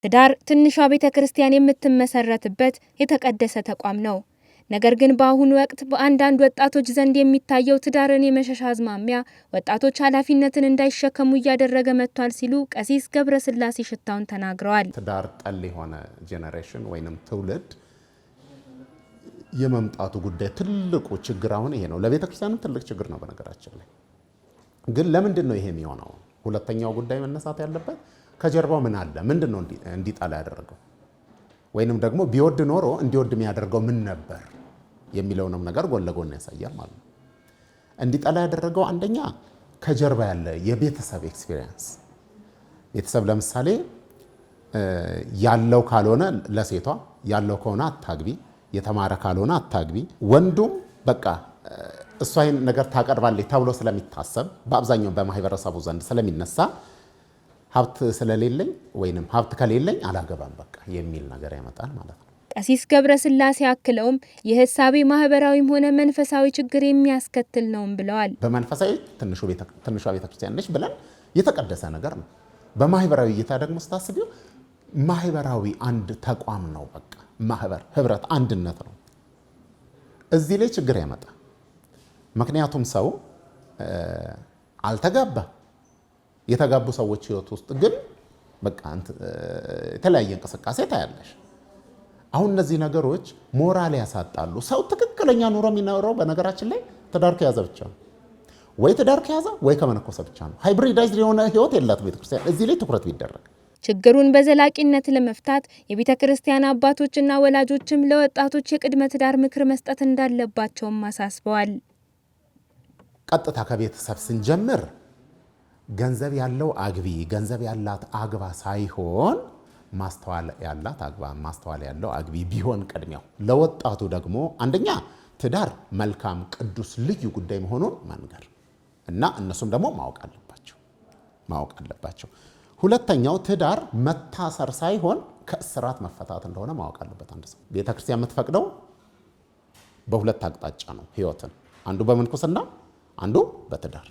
ትዳር ትንሿ ቤተክርስቲያን የምትመሰረትበት የተቀደሰ ተቋም ነው። ነገር ግን በአሁኑ ወቅት በአንዳንድ ወጣቶች ዘንድ የሚታየው ትዳርን የመሸሽ አዝማሚያ ወጣቶች ኃላፊነትን እንዳይሸከሙ እያደረገ መጥቷል ሲሉ ቀሲስ ገብረስላሴ ሽታውን ተናግረዋል። ትዳር ጠል የሆነ ጄኔሬሽን ወይንም ትውልድ የመምጣቱ ጉዳይ ትልቁ ችግር አሁን ይሄ ነው። ለቤተክርስቲያንም ትልቅ ችግር ነው በነገራችን ላይ። ግን ለምንድን ነው ይሄ የሚሆነው? ሁለተኛው ጉዳይ መነሳት ያለበት ከጀርባው ምን አለ? ምንድነው እንዲጣላ ያደረገው? ወይንም ደግሞ ቢወድ ኖሮ እንዲወድ የሚያደርገው ምን ነበር የሚለውንም ነገር ጎን ለጎን ያሳያል ማለት ነው። እንዲጣላ ያደረገው አንደኛ ከጀርባ ያለ የቤተሰብ ኤክስፒሪየንስ። ቤተሰብ ለምሳሌ ያለው ካልሆነ ለሴቷ፣ ያለው ከሆነ አታግቢ፣ የተማረ ካልሆነ አታግቢ። ወንዱም በቃ እሷ ይሄን ነገር ታቀርባለች ተብሎ ስለሚታሰብ በአብዛኛው በማህበረሰቡ ዘንድ ስለሚነሳ ሀብት ስለሌለኝ ወይንም ሀብት ከሌለኝ አላገባም በቃ የሚል ነገር ያመጣል ማለት ነው። ቀሲስ ገብረስላሴ አክለውም የሐሳቤ ማህበራዊም ሆነ መንፈሳዊ ችግር የሚያስከትል ነውም ብለዋል። በመንፈሳዊ ትንሿ ቤተክርስቲያን ነች ብለን የተቀደሰ ነገር ነው። በማህበራዊ እይታ ደግሞ ስታስቢው ማህበራዊ አንድ ተቋም ነው። በቃ ማህበር፣ ህብረት፣ አንድነት ነው። እዚህ ላይ ችግር ያመጣል። ምክንያቱም ሰው አልተጋባ የተጋቡ ሰዎች ህይወት ውስጥ ግን በቃ የተለያየ እንቅስቃሴ ታያለሽ። አሁን እነዚህ ነገሮች ሞራል ያሳጣሉ። ሰው ትክክለኛ ኑሮ የሚኖረው በነገራችን ላይ ትዳር ከያዘ ብቻ ነው። ወይ ትዳር ከያዘ ወይ ከመነኮሰ ብቻ ነው። ሃይብሪዳይዝድ የሆነ ህይወት የላትም ቤተክርስቲያን። እዚህ ላይ ትኩረት ቢደረግ ችግሩን በዘላቂነት ለመፍታት የቤተክርስቲያን አባቶችና ወላጆችም ለወጣቶች የቅድመ ትዳር ምክር መስጠት እንዳለባቸውም አሳስበዋል። ቀጥታ ከቤተሰብ ስንጀምር ገንዘብ ያለው አግቢ፣ ገንዘብ ያላት አግባ ሳይሆን ማስተዋል ያላት አግባ፣ ማስተዋል ያለው አግቢ ቢሆን ቅድሚያው። ለወጣቱ ደግሞ አንደኛ ትዳር መልካም፣ ቅዱስ፣ ልዩ ጉዳይ መሆኑን መንገር እና እነሱም ደግሞ ማወቅ አለባቸው። ሁለተኛው ትዳር መታሰር ሳይሆን ከእስራት መፈታት እንደሆነ ማወቅ አለበት አንድ ሰው። ቤተክርስቲያን የምትፈቅደው በሁለት አቅጣጫ ነው ህይወትን፣ አንዱ በምንኩስና አንዱ በትዳር።